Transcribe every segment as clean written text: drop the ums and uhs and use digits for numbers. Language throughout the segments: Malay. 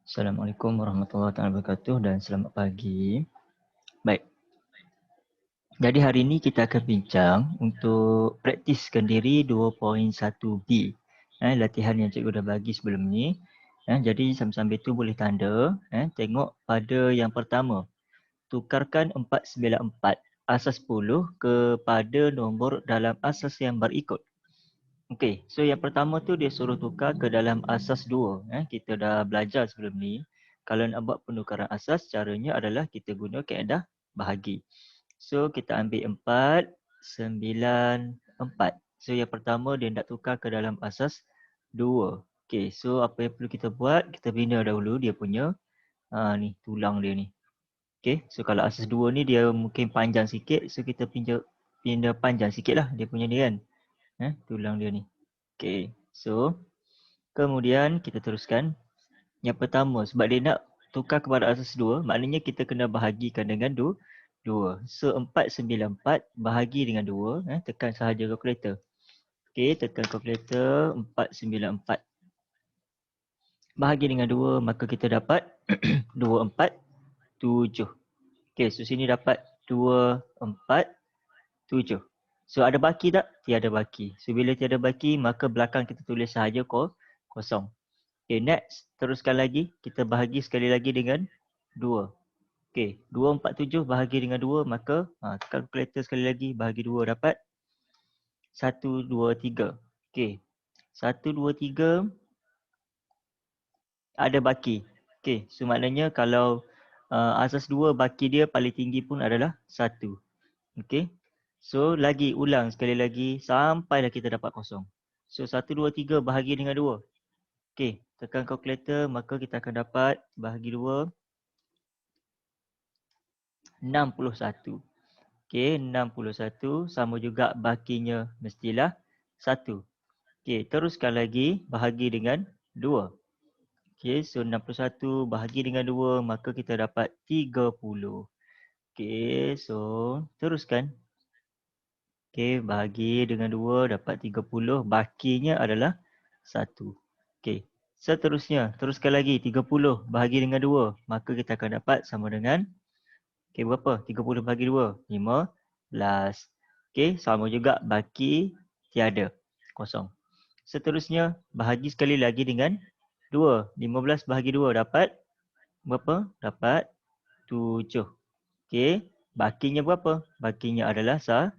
Assalamualaikum warahmatullahi wabarakatuh dan selamat pagi. Baik, jadi hari ini kita akan bincang untuk praktiskan diri 2.1B. Latihan yang cikgu dah bagi sebelum ni. Jadi sambil-sambil tu boleh tanda. Tengok pada yang pertama. Tukarkan 494 asas 10 kepada nombor dalam asas yang berikut. Okey, so yang pertama tu dia suruh tukar ke dalam asas 2. Kita dah belajar sebelum ni. Kalau nak buat penukaran asas, caranya adalah kita guna kaedah bahagi. So kita ambil 4, 9, 4. So yang pertama dia nak tukar ke dalam asas 2. Okey, so apa yang perlu kita buat? Kita bina dahulu dia punya ni tulang dia ni. Okey, so kalau asas 2 ni dia mungkin panjang sikit, so kita pindah panjang sikit lah dia punya ni kan. Tulang dia ni. Okey, so kemudian kita teruskan. Yang pertama, sebab dia nak tukar kepada asas 2, maknanya kita kena bahagikan dengan 2. So 494 bahagi dengan 2, tekan sahaja kalkulator. Okey, tekan kalkulator 494. Bahagi dengan 2, maka kita dapat 247. Okey, so sini dapat 247. So ada baki tak? Tiada baki. So bila tiada baki, maka belakang kita tulis sahaja kosong. Okay, next. Teruskan lagi. Kita bahagi sekali lagi dengan 2. Okay, 247 bahagi dengan 2. Maka kalkulator sekali lagi. Bahagi 2 dapat 123. Okay, 123 ada baki. Okay, so maknanya kalau asas 2 baki dia paling tinggi pun adalah 1. Okay, so lagi ulang sekali lagi sampailah kita dapat kosong. So 123 bahagi dengan 2. Okay, tekan kalkulator maka kita akan dapat bahagi 2 61. Okey, 61 sama juga bakinya mestilah 1. Okey, teruskan lagi bahagi dengan 2. Okey, so 61 bahagi dengan 2 maka kita dapat 30. Okey, so teruskan. Okey, bahagi dengan 2 dapat 30, bakinya adalah 1. Okey, seterusnya teruskan lagi 30 bahagi dengan 2 maka kita akan dapat sama dengan okey, berapa? 30 bagi 2. 15. Okey, sama juga baki tiada. Kosong. Seterusnya, bahagi sekali lagi dengan 2. 15 bahagi 2 dapat berapa? Dapat 7. Okey, bakinya berapa? Bakinya adalah 1.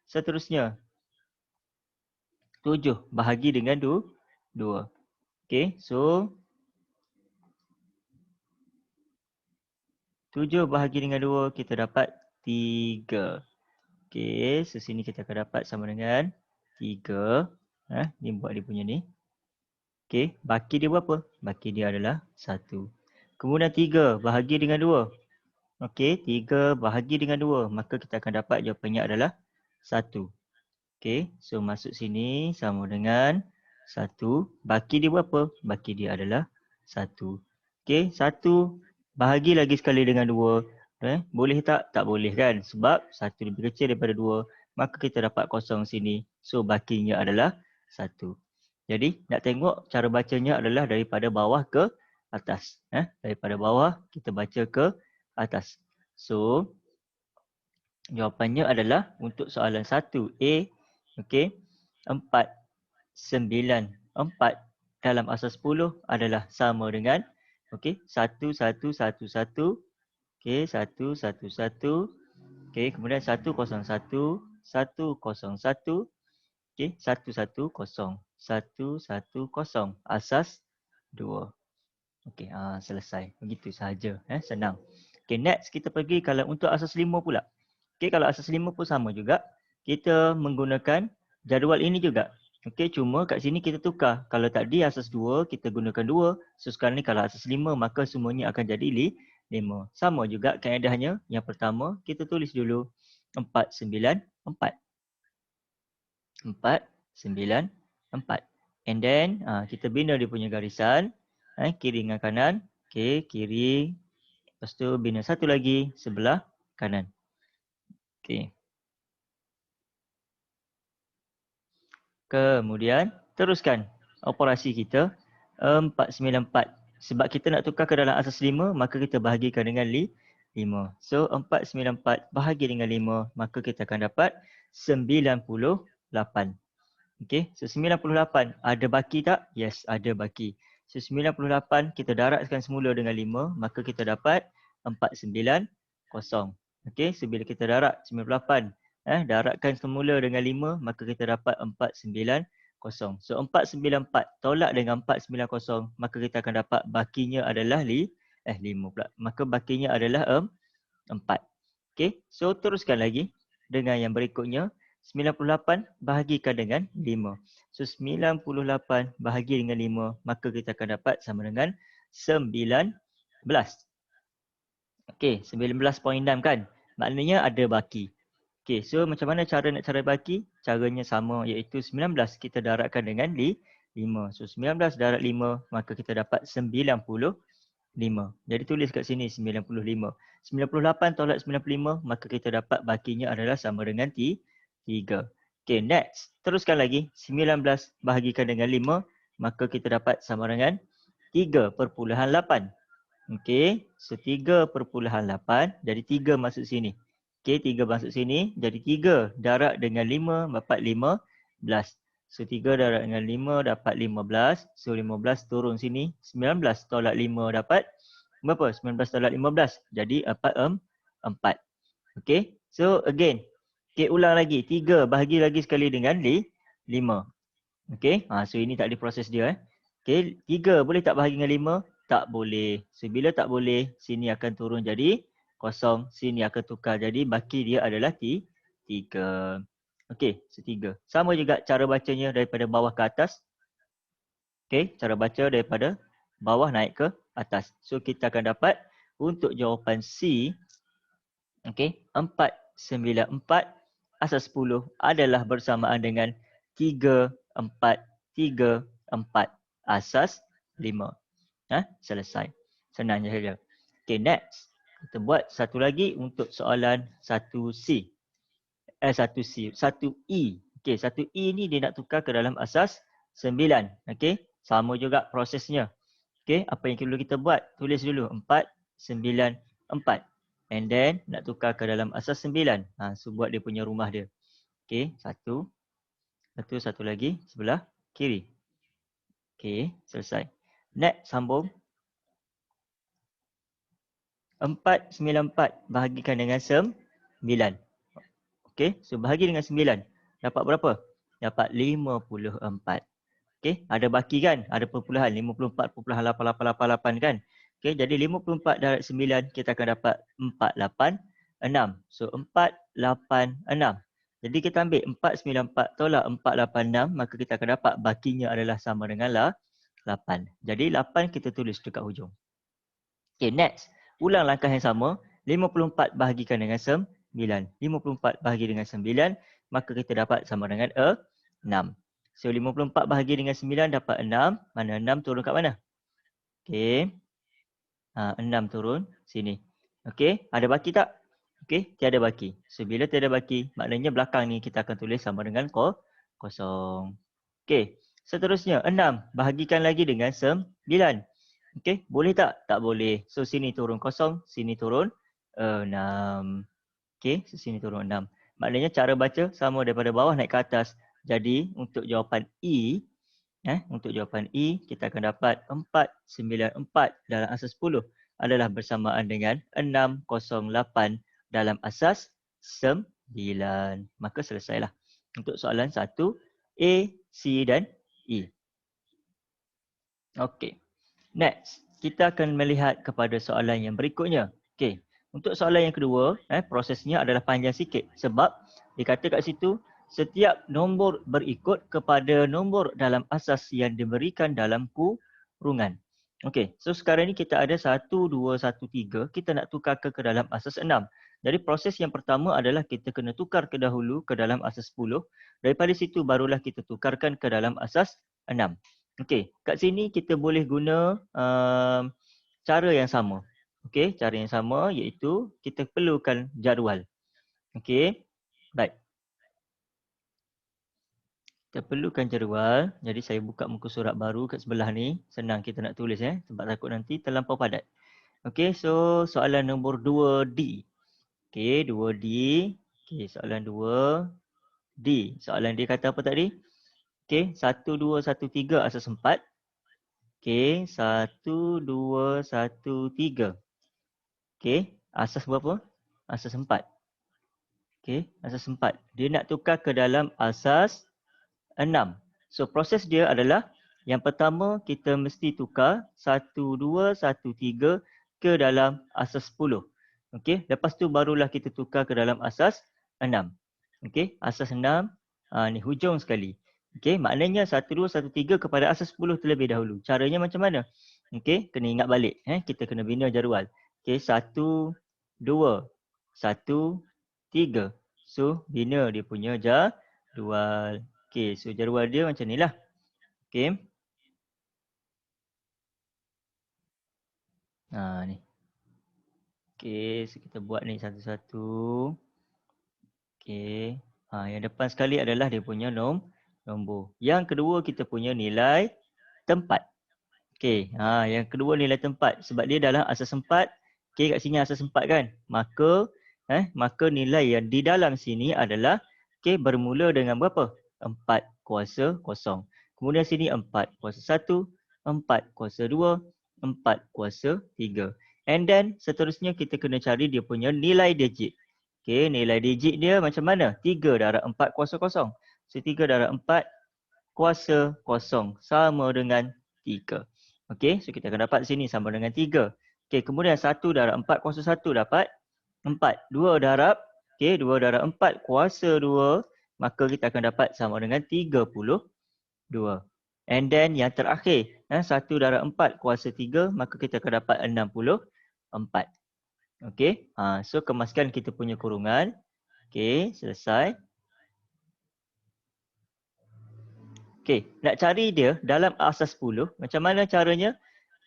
Seterusnya, 7 bahagi dengan 2. Okey, so 7 bahagi dengan 2 kita dapat 3. Okey, so sini kita akan dapat sama dengan 3. Ni buat dia punya ni. Okey, baki dia berapa? Baki dia adalah 1. Kemudian 3 bahagi dengan 2. Okey, 3 bahagi dengan 2. Maka kita akan dapat jawapannya adalah 1. Okey, so masuk sini sama dengan 1. Baki dia berapa? Baki dia adalah 1. Okey, 1 bahagi lagi sekali dengan 2. Boleh tak? Tak boleh kan? Sebab 1 lebih kecil daripada 2. Maka kita dapat kosong sini. So bakinya adalah 1. Jadi nak tengok cara bacanya adalah daripada bawah ke atas. Daripada bawah kita baca ke atas. So jawapannya adalah untuk soalan 1A. Okey. 4, 9, 4 dalam asas 10 adalah sama dengan okey 1, 1, 1, 1. Okey, 1, 1, 1. Okey, kemudian 1, 0, 1, 1, 0, 1. Okey, 1, 1, 0, 1, 1, 0. Asas 2. Okey, selesai. Begitu sahaja. Senang. Okey, next kita pergi kalau untuk asas 5 pula. Okey, kalau asas 5 pun sama juga. Kita menggunakan jadual ini juga. Okey, cuma kat sini kita tukar. Kalau tadi asas 2, kita gunakan 2. So sekarang ni kalau asas 5, maka semuanya akan jadi 5. Sama juga kaedahnya. Yang pertama, kita tulis dulu 4, 9, 4. 4, 9, 4. And then, kita bina dia punya garisan. Kiri dengan kanan. Okey, kiri. Lepas tu bina satu lagi sebelah kanan. Okey. Kemudian, teruskan operasi kita. 4, 9, 4. Sebab kita nak tukar ke dalam asas 5, maka kita bahagikan dengan 5. So 494 bahagi dengan 5, maka kita akan dapat 98. Okey, so 98 ada baki tak? Yes, ada baki. So 98 kita daratkan semula dengan 5, maka kita dapat 490. Okey, so bila kita darat 98, daratkan semula dengan 5, maka kita dapat 490. So 494 tolak dengan 490, maka kita akan dapat bakinya adalah 5 pula. Maka bakinya adalah 4. Okey, so teruskan lagi dengan yang berikutnya. 98 bahagikan dengan 5. So 98 bahagi dengan 5, maka kita akan dapat sama dengan 19. Okey, 19.6 kan? Maknanya ada baki. Okey, so macam mana cara nak cari baki? Caranya sama, iaitu 19 kita daratkan dengan 5. So 19 darat 5, maka kita dapat 95. Jadi tulis kat sini 95. 98 tolak 95, maka kita dapat bakinya adalah sama dengan 3. Okey, next. Teruskan lagi. 19 bahagikan dengan 5, maka kita dapat sama dengan 3.8. Okey, so 3.8. Jadi 3 masuk sini. Okey, 3 masuk sini. Jadi 3 darat dengan 5 dapat 15. So 3 darat dengan 5 dapat 15. So 15 turun sini. 19 tolak 5 dapat berapa? 19 tolak 15. Jadi 4. Okey, so again. Okey, ulang lagi. 3 bahagi lagi sekali dengan 5. Okey, so ini tak diproses dia. Okey, 3 boleh tak bahagi dengan 5? Tak boleh. So bila tak boleh, sini akan turun jadi kosong. Sini akan tukar jadi baki dia adalah 3. Okey, so 3. Sama juga cara bacanya daripada bawah ke atas. Okey, cara baca daripada bawah naik ke atas. So kita akan dapat untuk jawapan C, okey, 494 asas 10 adalah bersamaan dengan 3, 4, 3, 4 asas 5. Selesai. Senang je saja. Okay, next. Kita buat satu lagi untuk soalan 1C. 1C. 1E. Okay, 1E ni dia nak tukar ke dalam asas 9. Okay, sama juga prosesnya. Okay, apa yang perlu kita buat? Tulis dulu 4, 9, 4. And then nak tukar ke dalam asas 9. So buat dia punya rumah dia. Okay, satu lagi sebelah kiri. Okay, selesai. Next, sambung. 494 bahagikan dengan 9. Okey, so bahagi dengan 9. Dapat berapa? Dapat 54. Okey, ada baki kan? Ada perpuluhan 54.8888 kan? Okey, jadi 54 darab 9 kita akan dapat 486. So 486. Jadi kita ambil 494 tolak 486, maka kita akan dapat bakinya adalah sama dengan 8. Jadi 8 kita tulis dekat hujung. Okay, next. Ulang langkah yang sama. 54 bahagikan dengan 9. 54 bahagi dengan 9, maka kita dapat sama dengan 6. So 54 bahagi dengan 9 dapat 6. Mana 6 turun kat mana? Okay. 6 turun sini. Okay, ada baki tak? Okay, tiada baki. So bila tiada baki, maknanya belakang ni kita akan tulis sama dengan kosong. Okay, seterusnya 6 bahagikan lagi dengan 9. Okey, boleh tak? Tak boleh. So sini turun kosong, sini turun 6. Okey, so sini turun 6. Maknanya cara baca sama daripada bawah naik ke atas. Jadi untuk jawapan E, kita akan dapat 494 dalam asas 10 adalah bersamaan dengan 608 dalam asas 9. Maka selesailah untuk soalan 1, A, C dan E. Okey. Next, kita akan melihat kepada soalan yang berikutnya. Okey, untuk soalan yang kedua, prosesnya adalah panjang sikit sebab dikata kat situ setiap nombor berikut kepada nombor dalam asas yang diberikan dalam kurungan. Okey, so sekarang ni kita ada 1, 2, 1, 3. Kita nak tukar ke dalam asas 6. Jadi proses yang pertama adalah kita kena tukar ke dahulu ke dalam asas 10. Daripada situ barulah kita tukarkan ke dalam asas 6. Okey, kat sini kita boleh guna cara yang sama. Okey, cara yang sama iaitu kita perlukan jadual. Okey, baik. Kita perlukan jadual. Jadi saya buka muka surat baru kat sebelah ni. Senang kita nak tulis sebab takut nanti terlampau padat. Okey, so soalan nombor 2D. Okey, 2D. Okey, soalan 2D. Soalan dia kata apa tadi? Okey, 1 2 1 3 asas 4. Okey, 1 2 1 3. Okey, asas berapa? Asas 4. Okey, asas 4. Dia nak tukar ke dalam asas 6. So proses dia adalah yang pertama kita mesti tukar 1 2 1 3 ke dalam asas 10. Okey, lepas tu barulah kita tukar ke dalam asas 6. Okey, asas 6 ni hujung sekali. Okey, maknanya 1 2 1 3 kepada asas 10 terlebih dahulu. Caranya macam mana? Okey, kena ingat balik kita kena bina jadual. Okey, 1 2 1 3. So bina dia punya jadual. Okey, so jadual dia macam ni lah. Okey. Ni. Okey, so kita buat ni satu-satu. Okey. Yang depan sekali adalah dia punya nombor. Yang kedua kita punya nilai tempat. Okey, yang kedua nilai tempat sebab dia dalam asas 4. Okey, kat sini asas 4 kan. Maka nilai yang di dalam sini adalah bermula dengan berapa? 4 kuasa kosong. Kemudian sini 4 kuasa 1, 4 kuasa 2, 4 kuasa 3. And then seterusnya kita kena cari dia punya nilai digit. Okey, nilai digit dia macam mana? 3 darab 4 kuasa kosong. So 3 darab 4 kuasa kosong sama dengan 3. Okey, so kita akan dapat sini sama dengan 3. Okey, kemudian 1 darab 4 kuasa 1 dapat 4. 2 darab 2 darab 4 kuasa 2, maka kita akan dapat sama dengan 32. And then yang terakhir, 1 darab 4 kuasa 3, maka kita akan dapat 64. Okey, so kemaskan kita punya kurungan. Okey, selesai. Okey, nak cari dia dalam asas 10, macam mana caranya?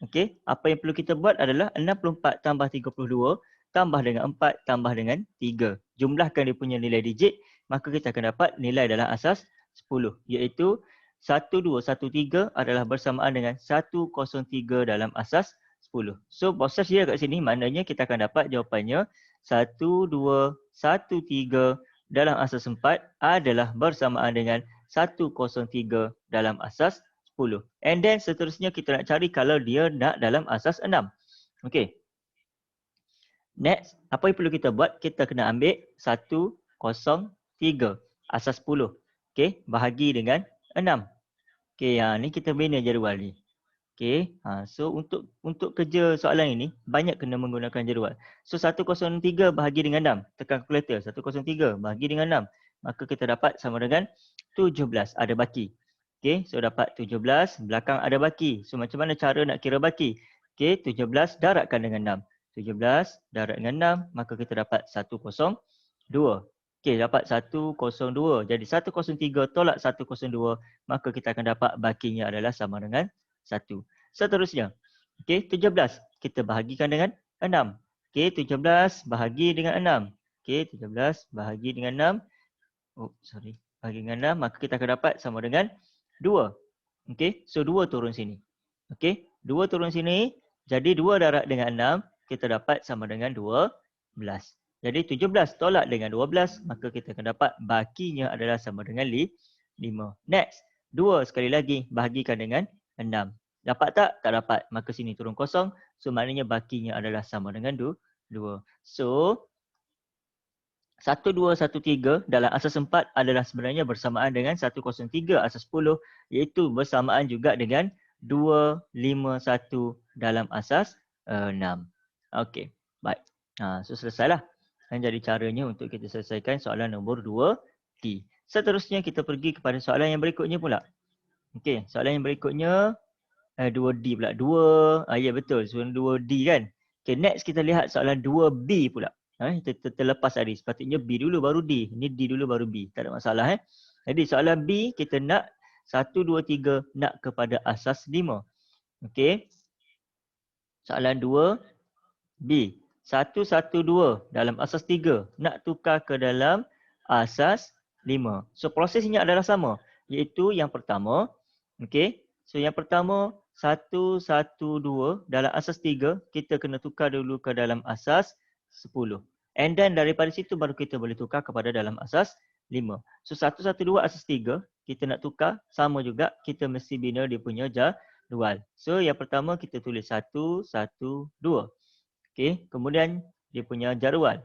Okey, apa yang perlu kita buat adalah 64 tambah 32 tambah dengan 4 tambah dengan 3. Jumlahkan dia punya nilai digit, maka kita akan dapat nilai dalam asas 10, iaitu 1213 adalah bersamaan dengan 103 dalam asas 10. So proses dia kat sini maknanya kita akan dapat jawapannya 1213 dalam asas 4 adalah bersamaan dengan 103 dalam asas 10. And then seterusnya kita nak cari kalau dia nak dalam asas 6. Okey. Next, apa yang perlu kita buat? Kita kena ambil 103 asas 10. Okey, bahagi dengan 6. Okey, ni kita bina jadual ni. Okey, so untuk kerja soalan ini banyak kena menggunakan jadual. So 103 bahagi dengan 6. Tekan kalkulator. 103 bahagi dengan 6. Maka kita dapat sama dengan 17 ada baki. Okey, so dapat 17, belakang ada baki. So macam mana cara nak kira baki? Okey, 17 darabkan dengan 6. 17 darab dengan 6, maka kita dapat 102. Okey, dapat 102. Jadi 103 tolak 102, maka kita akan dapat bakinya adalah sama dengan 1. Seterusnya, okey, 17 kita bahagikan dengan 6. Okey, 17 bahagi dengan 6. Okey, 17 bahagi dengan 6. Bahagi dengan 6, maka kita akan dapat sama dengan 2. Okey, so 2 turun sini. Okey, 2 turun sini. Jadi 2 darab dengan 6, kita dapat sama dengan 12. Jadi 17 tolak dengan 12, maka kita akan dapat bakinya adalah sama dengan 5. Next, 2 sekali lagi bahagikan dengan 6. Dapat tak? Tak dapat. Maka sini turun kosong. So maknanya bakinya adalah sama dengan 2. So 1213 dalam asas 4 adalah sebenarnya bersamaan dengan 103 asas 10, iaitu bersamaan juga dengan 251 dalam asas 6. Okey, baik. So selesailah. Dan jadi caranya untuk kita selesaikan soalan nombor 2D. Seterusnya kita pergi kepada soalan yang berikutnya pula. Okey, soalan yang berikutnya 2D pula. 2, ya betul, soalan 2D kan. Okey, next kita lihat soalan 2B pula. Kita terlepas tadi. Sepatutnya B dulu baru D. Ini D dulu baru B. Tak ada masalah. Jadi soalan B kita nak 1, 2, 3 nak kepada asas 5. Okey. Soalan 2B. 1, 1, 2 dalam asas 3 nak tukar ke dalam asas 5. So prosesnya adalah sama. iaitu yang pertama. Okey. So yang pertama 112 dalam asas 3 kita kena tukar dulu ke dalam asas 10. And then daripada situ baru kita boleh tukar kepada dalam asas 5. So 112 asas 3 kita nak tukar sama juga kita mesti bina dia punya jadual. So yang pertama kita tulis 112. Okey, kemudian dia punya jadual.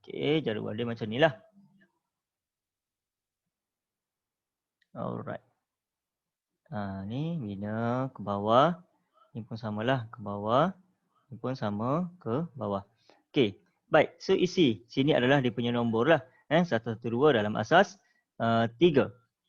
Okey, jadual dia macam ni lah. Alright. Ni bina ke bawah. Ni pun samalah ke bawah. Ni pun sama ke bawah. Okey. Baik. So isi. Sini adalah dia punya nombor lah. 112 dalam asas 3.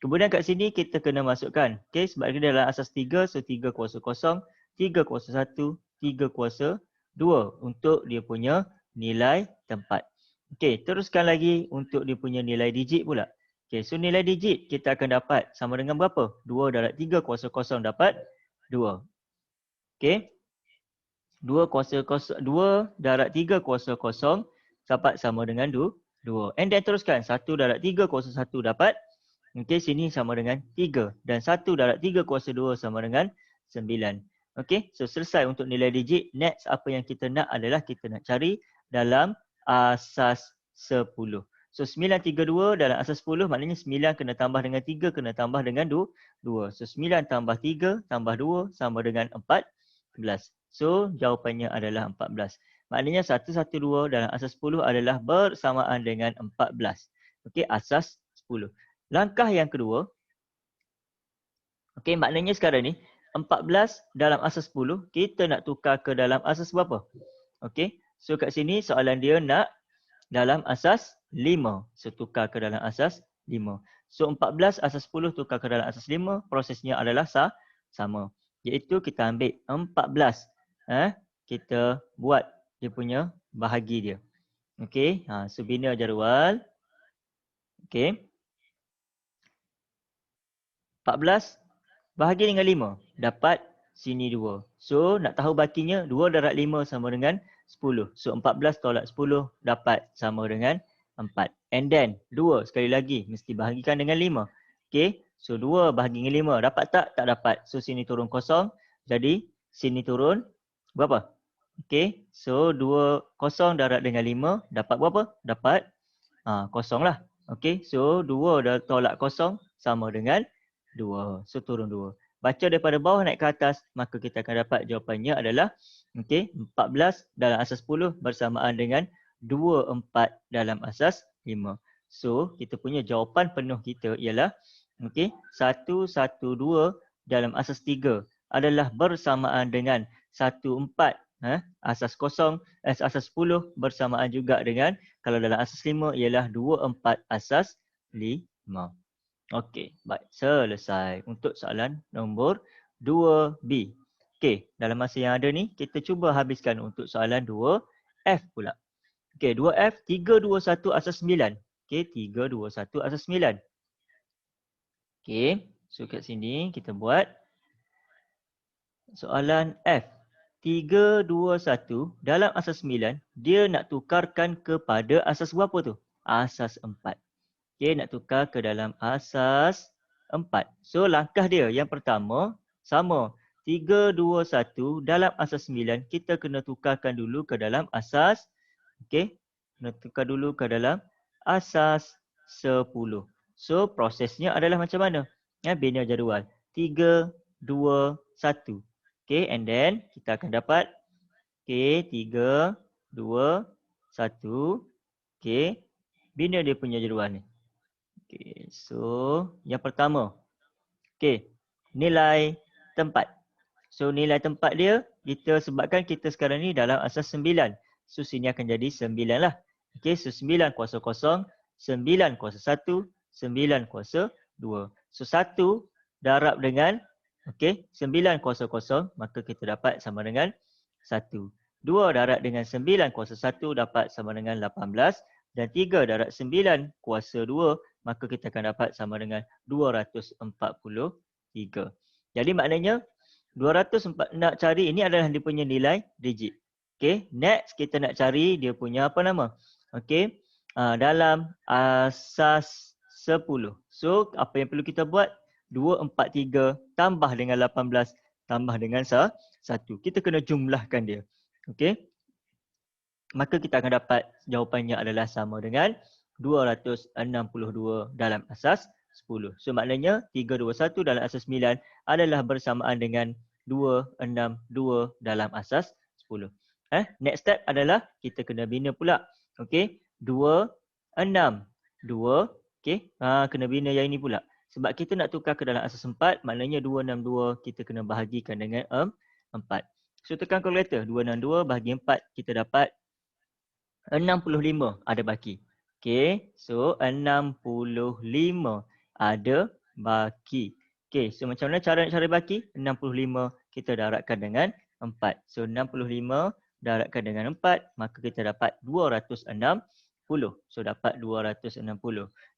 Kemudian kat sini kita kena masukkan. Okey. Sebab dia dalam asas 3. So 3 kuasa 0. 3 kuasa 1. 3 kuasa 2. Untuk dia punya nilai tempat. Okey. Teruskan lagi untuk dia punya nilai digit pula. Okey, so nilai digit kita akan dapat sama dengan berapa? 2 darab 3 kuasa 0 dapat 2. Okey. 2 darab 3 kuasa 0 dapat sama dengan 2. And then teruskan. 1 darab 3 kuasa 1 dapat. Okey, sini sama dengan 3. Dan 1 darab 3 kuasa 2 sama dengan 9. Okey, so selesai untuk nilai digit. Next apa yang kita nak adalah kita nak cari dalam asas 10. So 932 dalam asas 10 maknanya 9 kena tambah dengan 3 kena tambah dengan 2. So 9 tambah 3 tambah 2 sama dengan 14. So jawapannya adalah 14. Maknanya 112 dalam asas 10 adalah bersamaan dengan 14. Okey, asas 10. Langkah yang kedua. Okey, maknanya sekarang ni 14 dalam asas 10 kita nak tukar ke dalam asas berapa? Okey. So kat sini soalan dia nak dalam asas 5. So tukar ke dalam asas 5. So 14 asas 10 tukar ke dalam asas 5. Prosesnya adalah sama. Iaitu kita ambil 14. Kita buat dia punya bahagi dia. Okey. So bina jadual. Okey. 14 bahagi dengan 5. Dapat sini 2. So nak tahu bakinya 2 darab 5 sama dengan 10. So 14 tolak 10 dapat sama dengan 4. And then 2 sekali lagi mesti bahagikan dengan 5. Okay. So 2 bahagi dengan 5 dapat tak? Tak dapat. So sini turun kosong. Jadi sini turun berapa? Okay. So 2 kosong darab dengan 5 dapat berapa? Dapat kosong lah. Okay. So 2 tolak kosong sama dengan 2. So turun 2. Baca daripada bawah naik ke atas, maka kita akan dapat jawapannya adalah 14 dalam asas 10 bersamaan dengan 24 dalam asas 5. So, kita punya jawapan penuh kita ialah 112 dalam asas 3 adalah bersamaan dengan 14 asas 0, asas 10 bersamaan juga dengan kalau dalam asas 5 ialah 24 asas 5. Okey, baik. Selesai untuk soalan nombor 2B. Okey, dalam masa yang ada ni, kita cuba habiskan untuk soalan 2F pula. Okey, 2F, 3, 2, 1 asas 9. Okey, 3, 2, 1 asas 9. Okey, so kat sini kita buat soalan F. 3, 2, 1 dalam asas 9, dia nak tukarkan kepada asas berapa tu? Asas 4. Okay, nak tukar ke dalam asas 4. So, langkah dia yang pertama, sama. 3, 2, 1 dalam asas 9, kita kena tukarkan dulu ke dalam asas. Okay, kena tukar dulu ke dalam asas 10. So, prosesnya adalah macam mana? Bina jadual. 3, 2, 1. Okay, and then kita akan dapat 3, 2, 1. Okay, bina dia punya jadual ni. Okay, so yang pertama. Okay, nilai tempat. So nilai tempat dia, kita sebabkan kita sekarang ni dalam asas 9. So sini akan jadi 9 lah. Okay, so 9 kuasa 0, 9 kuasa 1, 9 kuasa 2. So 1 darab dengan 9 kuasa 0, maka kita dapat sama dengan 1. 2 darab dengan 9 kuasa 1 dapat sama dengan 18. Dan 3 darab 9 kuasa 2, maka kita akan dapat sama dengan 243. Jadi maknanya 204 nak cari ini adalah dia punya nilai digit. Okay, next kita nak cari dia punya apa nama? Dalam asas 10. So apa yang perlu kita buat? 243 tambah dengan 18 tambah dengan 1. Kita kena jumlahkan dia. Okey. Maka kita akan dapat jawapannya adalah sama dengan 262 dalam asas 10. So maknanya 321 dalam asas 9 adalah bersamaan dengan 262 dalam asas 10. Next step adalah kita kena bina pula. Okey, 262. Okey, kena bina yang ini pula. Sebab kita nak tukar ke dalam asas 4, maknanya 262 kita kena bahagikan dengan 4. So tekan kalkulator, 262 bahagi 4 kita dapat 65 ada baki. Okey, so 65 ada baki. Okey, so macam mana cara nak cari baki? 65 kita darabkan dengan 4. So 65 darabkan dengan 4, maka kita dapat 260. So dapat 260.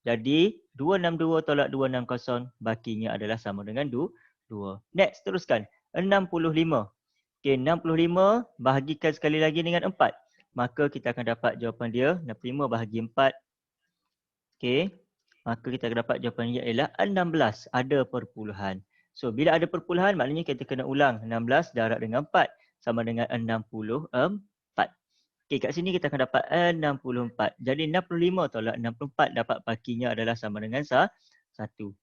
Jadi 262 tolak 260, bakinya adalah sama dengan 2. Next, teruskan. 65. Okey, 65 bahagikan sekali lagi dengan 4. Maka kita akan dapat jawapan dia 65 bahagi 4. Okey. Maka kita akan dapat jawapan dia ialah 16. Ada perpuluhan. So bila ada perpuluhan maknanya kita kena ulang 16 darab dengan 4 sama dengan 64. Okey, kat sini kita akan dapat 64. Jadi 65 tolak 64 dapat bakinya adalah sama dengan 1.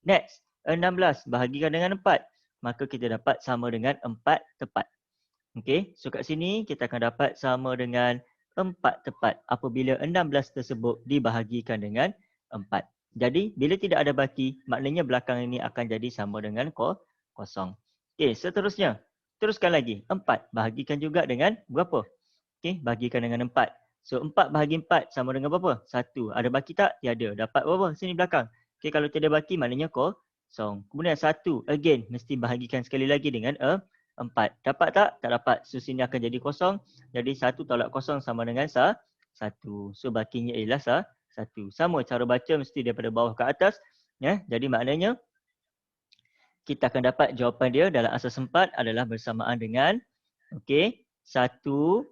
Next, 16 bahagikan dengan 4. Maka kita dapat sama dengan 4 tepat. Okey, so kat sini kita akan dapat sama dengan 4 tepat apabila 16 tersebut dibahagikan dengan 4. Jadi bila tidak ada baki, maknanya belakang ini akan jadi sama dengan kosong. Okey, seterusnya. Teruskan lagi. 4 bahagikan juga dengan berapa? Okey, bahagikan dengan 4. So 4 bahagi 4 sama dengan berapa? 1. Ada baki tak? Tiada. Dapat berapa? Sini belakang. Okey, kalau tiada baki maknanya kosong. Kemudian 1 again mesti bahagikan sekali lagi dengan 4. Dapat tak? Tak dapat. So sini akan jadi kosong. Jadi 1 tolak kosong sama dengan 1. So bakinya ialah 1. Sama cara baca mesti daripada bawah ke atas. Ya, jadi maknanya kita akan dapat jawapan dia dalam asas 4 adalah bersamaan dengan 1, 0,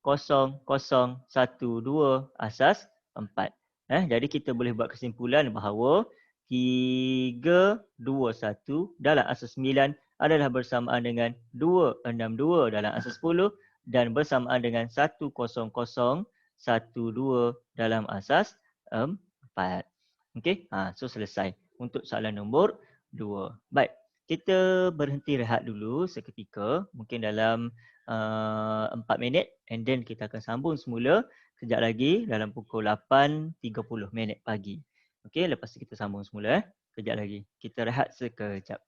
0, 1, 2 asas 4. Jadi kita boleh buat kesimpulan bahawa 3, 2, 1 dalam asas 9 adalah bersamaan dengan 262 dalam asas 10 dan bersamaan dengan 100, 12 dalam asas 4. Okey, so selesai untuk soalan nombor 2. Baik, kita berhenti rehat dulu seketika, mungkin dalam 4 minit and then kita akan sambung semula kejap lagi dalam pukul 8.30 minit pagi. Okey, lepas tu kita sambung semula. Kejap lagi. Kita rehat sekejap.